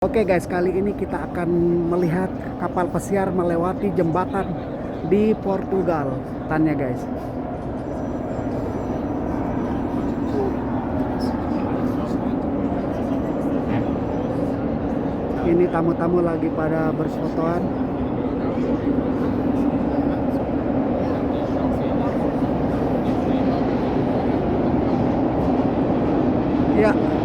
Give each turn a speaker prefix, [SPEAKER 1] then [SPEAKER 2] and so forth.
[SPEAKER 1] Oke guys, kali ini kita akan melihat kapal pesiar melewati jembatan di Portugal. Tanya guys. Ini tamu-tamu lagi pada berfotoan. Ya.